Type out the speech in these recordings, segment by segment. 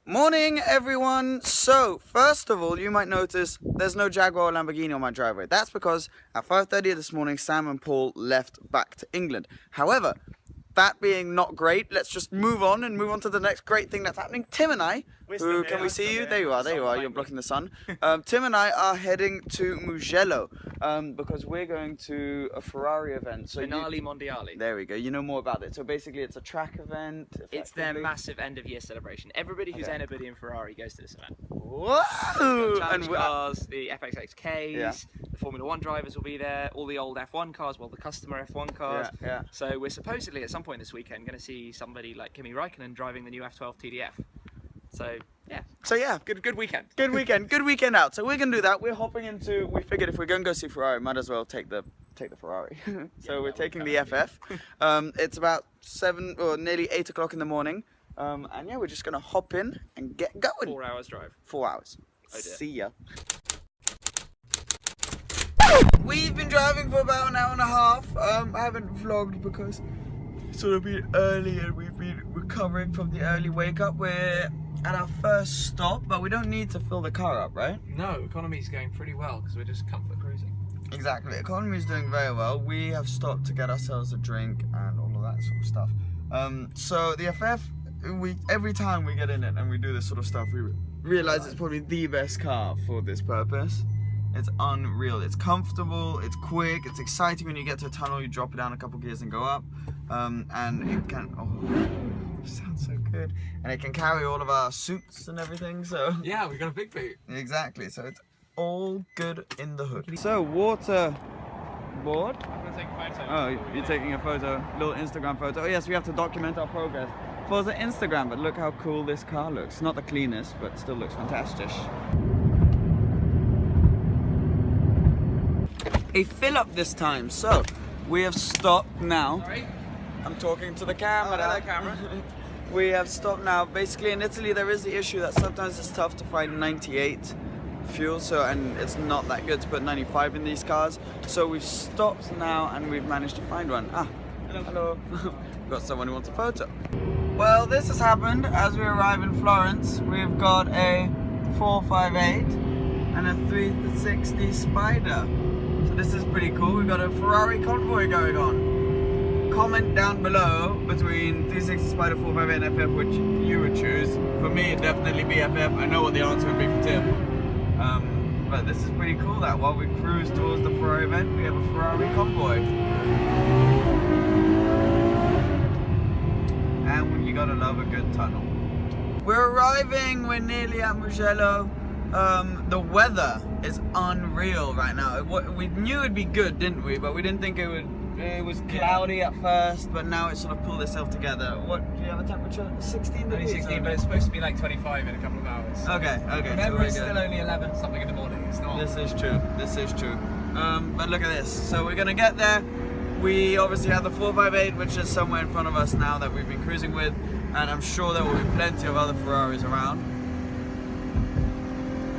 Morning everyone! So, first of all, you might notice there's no Jaguar or Lamborghini on my driveway. That's because at 5:30 this morning, Sam and Paul left back to England. However, that being not great, let's just move on to the next great thing that's happening. Tim and I, can we see you? There you are, you're blocking the sun. Tim and I are heading to Mugello because we're going to a Ferrari event. So Mondiali. There we go, you know more about it. So basically it's a track event. It's their massive end of year celebration. Everybody who's anybody in Ferrari goes to this event. Whoa! And cars, the FXXKs, the Formula 1 drivers will be there, all the old F1 cars, well the customer F1 cars. Yeah. So we're supposedly at some point this weekend going to see somebody like Kimi Räikkönen driving the new F12 TDF. So yeah, good weekend. Good weekend out. So we're gonna do that. We're hopping into. We figured if we're gonna go see Ferrari, might as well take the Ferrari. So we're taking the FF. It's about 7 or nearly 8 o'clock in the morning. And yeah, we're just gonna hop in and get going. 4 hours drive. 4 hours. Oh dear. See ya. We've been driving for about an hour and a half. I haven't vlogged because it's sort of been early and we've been recovering from the early wake up. We're at our first stop, but we don't need to fill the car up, right? No, economy's going pretty well because we're just comfort cruising. Exactly, economy is doing very well. We have stopped to get ourselves a drink and all of that sort of stuff. So the FF, every time we get in it and we do this sort of stuff, we realize it's probably the best car for this purpose. It's unreal. It's comfortable, it's quick, it's exciting when you get to a tunnel, you drop it down a couple gears and go up. And it can, sounds so good. And it can carry all of our suits and everything, so. Yeah, we've got a big boot. Exactly, so it's all good in the hood. So, water board. I'm gonna take a photo. Oh, you're taking a photo, little Instagram photo. Oh yes, we have to document our progress for the Instagram, but look how cool this car looks. Not the cleanest, but still looks fantastic. A fill up this time, so we have stopped now. Sorry? I'm talking to the camera. Oh, hello, camera. We have stopped now. Basically in Italy there is the issue that sometimes it's tough to find 98 fuel, and it's not that good to put 95 in these cars. So we've stopped now and we've managed to find one. Hello. We've got someone who wants a photo. Well, this has happened as we arrive in Florence. We've got a 458 and a 360 Spider. So this is pretty cool. We've got a Ferrari convoy going on. Comment down below between 360 Spider, 458 and FF which you would choose. For me it'd definitely be FF. I know what the answer would be for Tim. But this is pretty cool that while we cruise towards the Ferrari event, we have a Ferrari convoy. And you gotta love a good tunnel. We're arriving, we're nearly at Mugello. The weather is unreal right now. We knew it'd be good, didn't we? But we didn't think it would. It was cloudy at first, but now it's sort of pulled itself together. What, do you have a temperature? 16 degrees? 16, but it's supposed to be like 25 in a couple of hours. Okay. Remember, it's still only 11 something in the morning. It's not. This is true. But look at this. So we're gonna get there. We obviously have the 458, which is somewhere in front of us now that we've been cruising with, and I'm sure there will be plenty of other Ferraris around.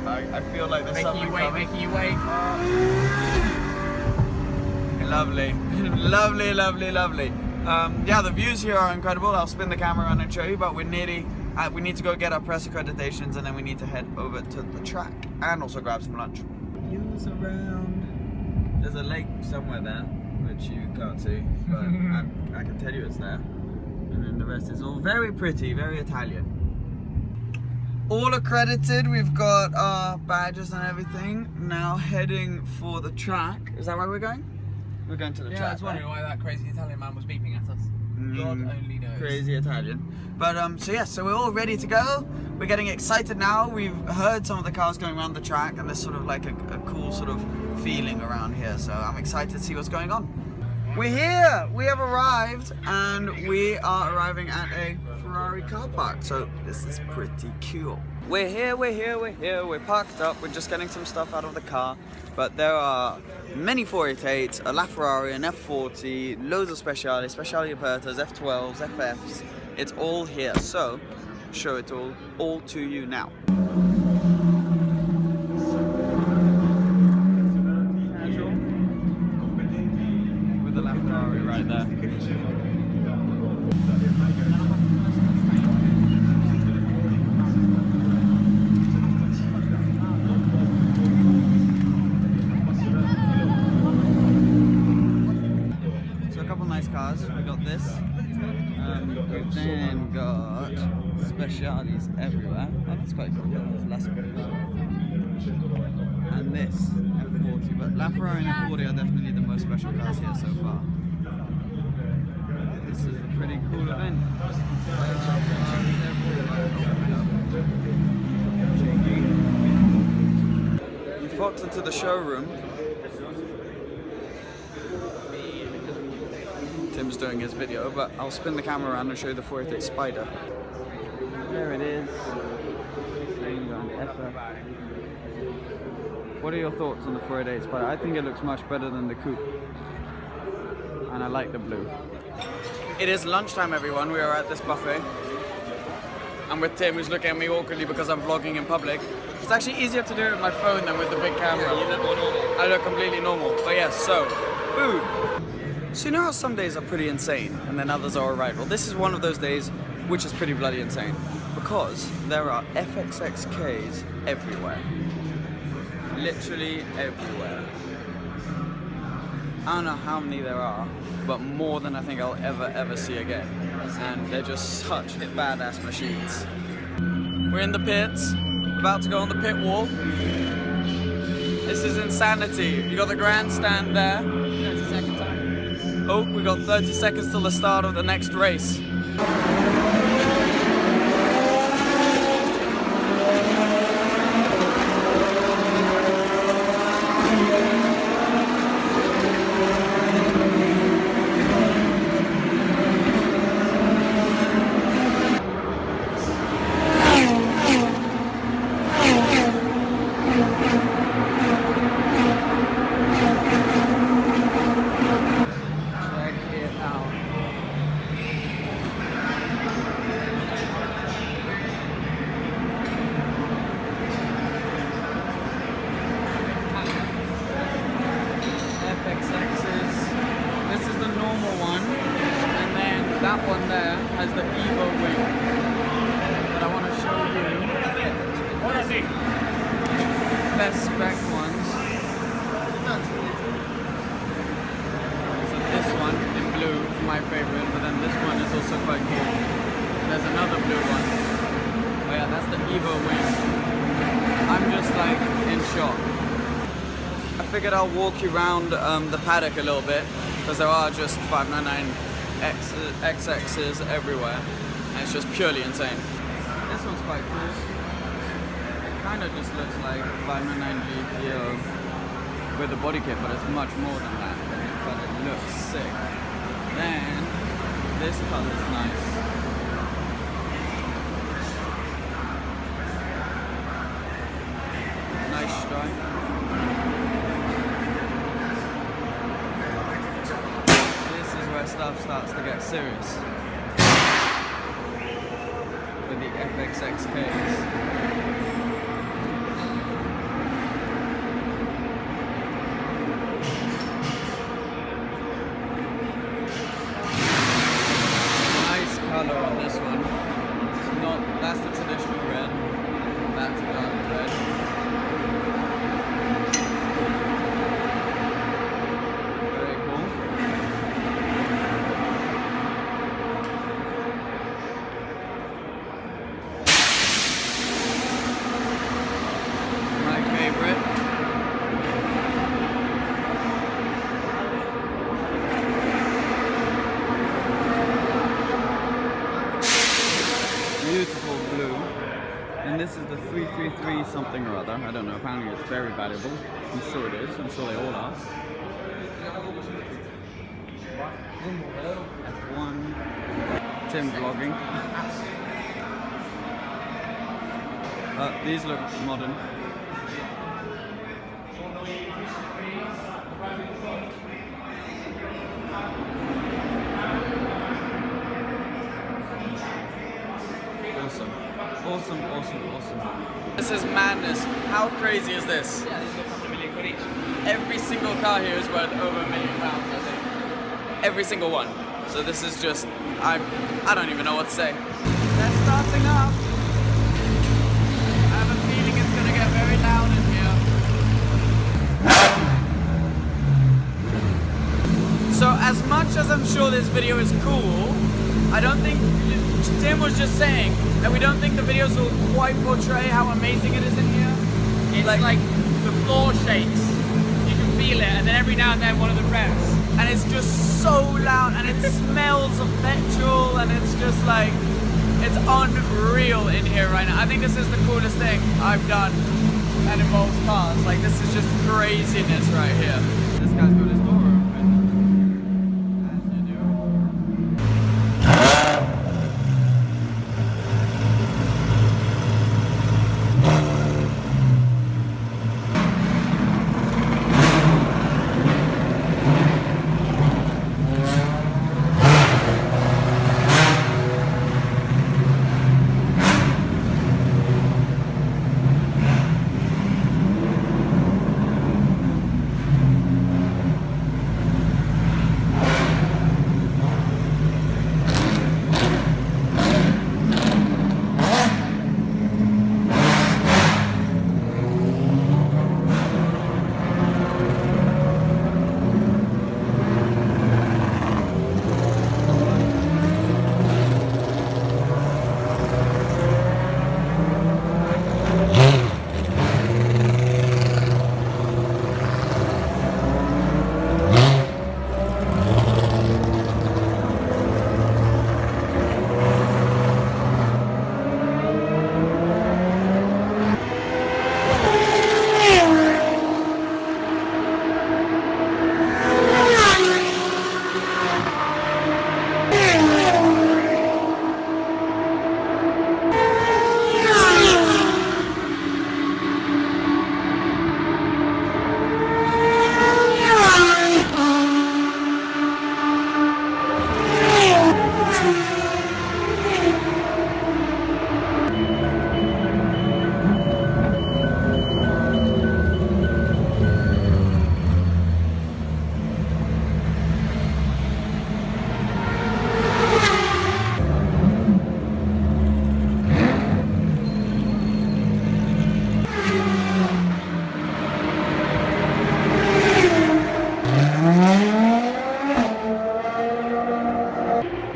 I feel like there's something coming. Making you wait. Lovely. Lovely. Yeah, the views here are incredible. I'll spin the camera around and show you, but we need to go get our press accreditations and then we need to head over to the track and also grab some lunch. Views around. There's a lake somewhere there, which you can't see, but I can tell you it's there. And then the rest is all very pretty, very Italian. All accredited, we've got our badges and everything. Now heading for the track. Is that where we're going? We're going to the track. Yeah, I was wondering why that crazy Italian man was beeping at us. God only knows. Crazy Italian. But so we're all ready to go. We're getting excited now. We've heard some of the cars going around the track and there's sort of like a cool sort of feeling around here. So I'm excited to see what's going on. We're here! We have arrived and we are arriving at a Ferrari car park. So this is pretty cool. We're here, we're parked up. We're just getting some stuff out of the car. But there are many 488s, a LaFerrari, an F40, loads of Speciali Apertas, F12s, FFs. It's all here, so show it all to you now. With the LaFerrari right there. Mondialis everywhere. Oh, that's quite cool. There's less of it. And this F40, but FERRARI and F40 are definitely the most special cars here so far. This is a pretty cool event. We've popped into the showroom. Tim's doing his video, but I'll spin the camera around and show you the 488 Spider. There it is. What are your thoughts on the 488 Spider? I think it looks much better than the coupe. And I like the blue. It is lunchtime, everyone. We are at this buffet. I'm with Tim, who's looking at me awkwardly because I'm vlogging in public. It's actually easier to do it with my phone than with the big camera. Yeah, you look more normal. I look completely normal. But yes, so, food. So you know how some days are pretty insane and then others are alright? Well, this is one of those days which is pretty bloody insane. Because there are FXXKs everywhere. Literally everywhere. I don't know how many there are, but more than I think I'll ever see again. And they're just such badass machines. We're in the pits, about to go on the pit wall. This is insanity. You got the grandstand there. 30 second time. Oh, we got 30 seconds till the start of the next race. That one there has the Evo wing, but I want to show you best spec ones. So this one in blue is my favorite, but then this one is also quite cool. There's another blue one. Oh yeah, that's the Evo wing. I'm just like in shock. I figured I'll walk you around the paddock a little bit, because there are just 599 XXs everywhere, and it's just purely insane. This one's quite cool. It kind of just looks like 599 GTO with a body kit, but it's much more than that. But it looks sick. Then this color's nice. Nice stripe. Stuff starts to get serious with the FXXKs. Nice color on this one. It's not, that's the traditional red. That's dark red. Beautiful blue, and this is the 333 something or other. I don't know, apparently it's very valuable. I'm sure it is, I'm sure they all are. F1, Tim vlogging. These look modern. Awesome. This is madness. How crazy is this? Yeah, these look like £1 million each. Every single car here is worth over £1 million, I think. Every single one. So this is just, I don't even know what to say. They're starting up. I have a feeling it's gonna get very loud in here. So as much as I'm sure this video is cool, I don't think Tim was just saying that we don't think the videos will quite portray how amazing it is in here. It's like the floor shakes. You can feel it, and then every now and then one of them revs. And it's just so loud, and it smells of petrol, and it's just like, it's unreal in here right now. I think this is the coolest thing I've done that involves cars. Like, this is just craziness right here. This guy's got his door open. As you do.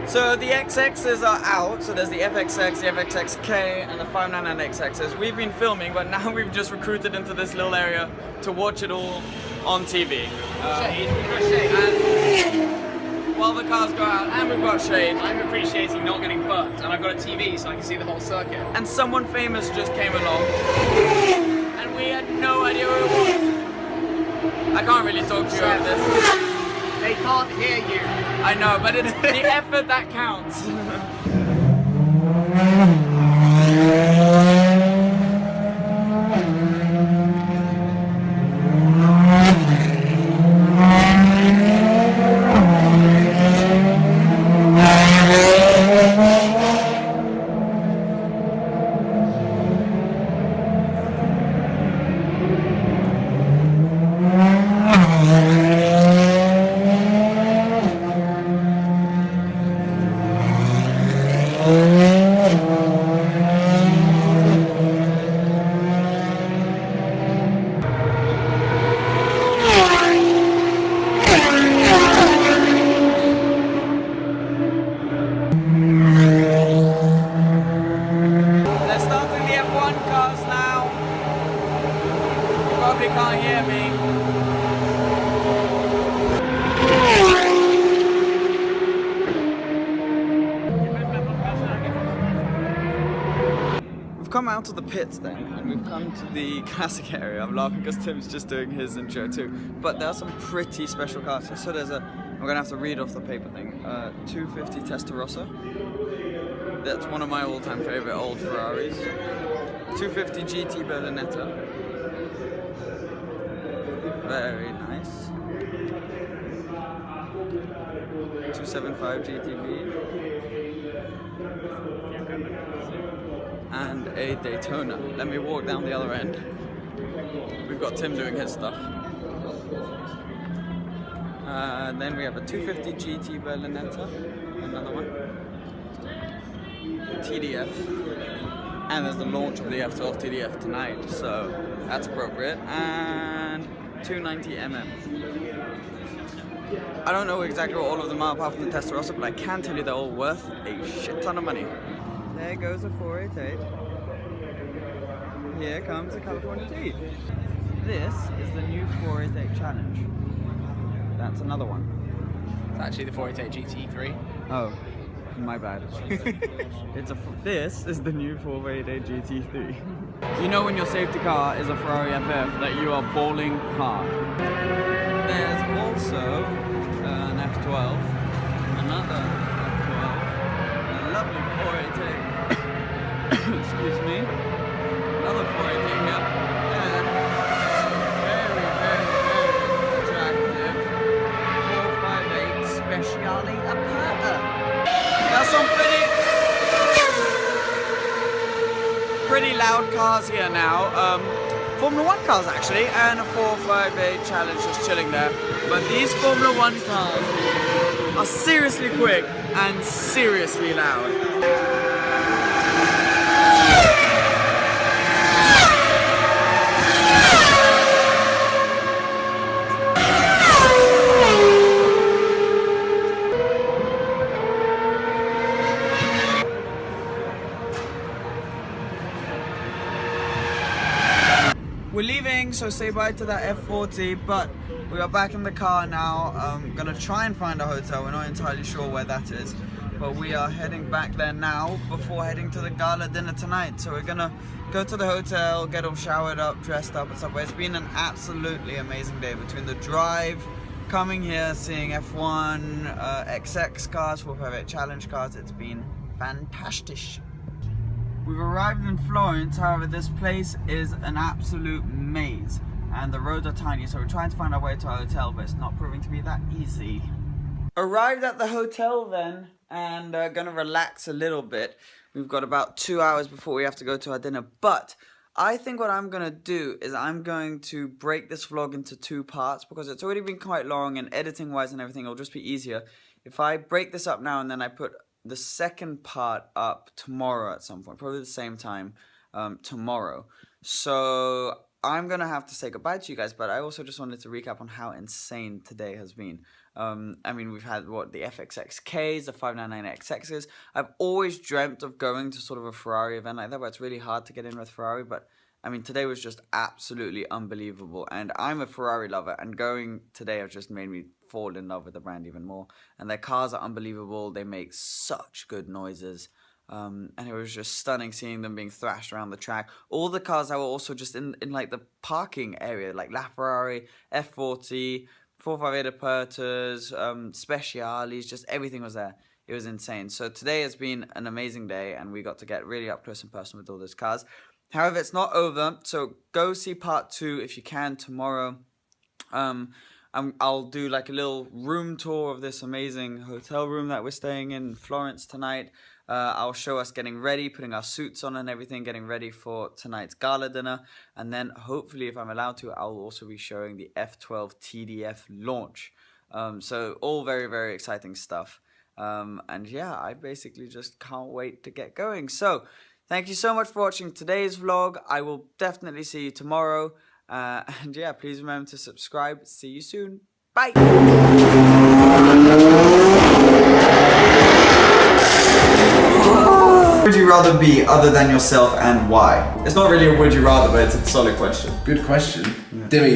So the XXs are out, so there's the FXX, the FXXK, and the 599 XXs. We've been filming, but now we've just recruited into this little area to watch it all on TV. Shade, we've got shade. And while the cars go out, and we've got shade. I'm appreciating not getting burnt, and I've got a TV so I can see the whole circuit. And someone famous just came along, and we had no idea who it was. I can't really talk to you about this. They can't hear you. I know, but it's the effort that counts. Probably can't hear me. We've come out of the pits then, and we've come to the classic area. I'm laughing because Tim's just doing his intro too. But there are some pretty special cars. So there's a, I'm gonna have to read off the paper thing. 250 Testarossa. That's one of my all-time favorite old Ferraris. 250 GT Berlinetta. Very nice. 275 GTB. And a Daytona. Let me walk down the other end. We've got Tim doing his stuff. Then we have a 250 GT Berlinetta. Another one. TDF. And there's the launch of the F12 TDF tonight, so that's appropriate. And 290 mm. I don't know exactly what all of them are apart from the Testarossa, but I can tell you they're all worth a shit ton of money. There goes a 488. Here comes a California G. This is the new 488 Challenge. That's another one. It's actually the 488 GT3. Oh, my bad. This is the new 488 GT3. You know when your safety car is a Ferrari FF that you are balling hard. There's also an F12, another F12, a lovely 488. Excuse me. Another 488 here. And very, very, very attractive 458 Speciale Aperta. Got some pretty loud cars here now. Formula 1 cars actually, and a 458 Challenge just chilling there. But these Formula 1 cars are seriously quick and seriously loud. We're leaving, so say bye to that F40, but we are back in the car now. Gonna try and find a hotel. We're not entirely sure where that is, but we are heading back there now before heading to the gala dinner tonight. So we're gonna go to the hotel, get all showered up, dressed up and stuff. But it's been an absolutely amazing day between the drive, coming here, seeing F1, XX cars, 458 Challenge cars. It's been fantastic. We've arrived in Florence, however this place is an absolute maze and the roads are tiny, so we're trying to find our way to our hotel, but it's not proving to be that easy. Arrived at the hotel then, and gonna relax a little bit. We've got about 2 hours before we have to go to our dinner, but I think what I'm gonna do is I'm going to break this vlog into 2 parts because it's already been quite long, and editing wise and everything it'll just be easier if I break this up now and then I put the second part up tomorrow at some point, probably the same time tomorrow. So I'm gonna have to say goodbye to you guys, but I also just wanted to recap on how insane today has been. I mean, we've had what, the FXXKs, the 599XXs. I've always dreamt of going to sort of a Ferrari event like that, but it's really hard to get in with Ferrari. But I mean, today was just absolutely unbelievable, and I'm a Ferrari lover, and going today has just made me fall in love with the brand even more. And their cars are unbelievable. They make such good noises. And it was just stunning seeing them being thrashed around the track. All the cars that were also just in like the parking area, like LaFerrari, F40, 458 Apertas, Speciales, just everything was there. It was insane. So today has been an amazing day, and we got to get really up close and personal with all those cars. However, it's not over, so go see part 2 if you can tomorrow. I'll do like a little room tour of this amazing hotel room that we're staying in Florence tonight. I'll show us getting ready, putting our suits on and everything, getting ready for tonight's gala dinner. And then hopefully, if I'm allowed to, I'll also be showing the F12 TDF launch. So all very, very exciting stuff. And yeah, I basically just can't wait to get going. So thank you so much for watching today's vlog. I will definitely see you tomorrow. And yeah, please remember to subscribe. See you soon. Bye. Would you rather be other than yourself, and why? It's not really a would you rather, but it's a solid question. Good question. Yeah. Demi.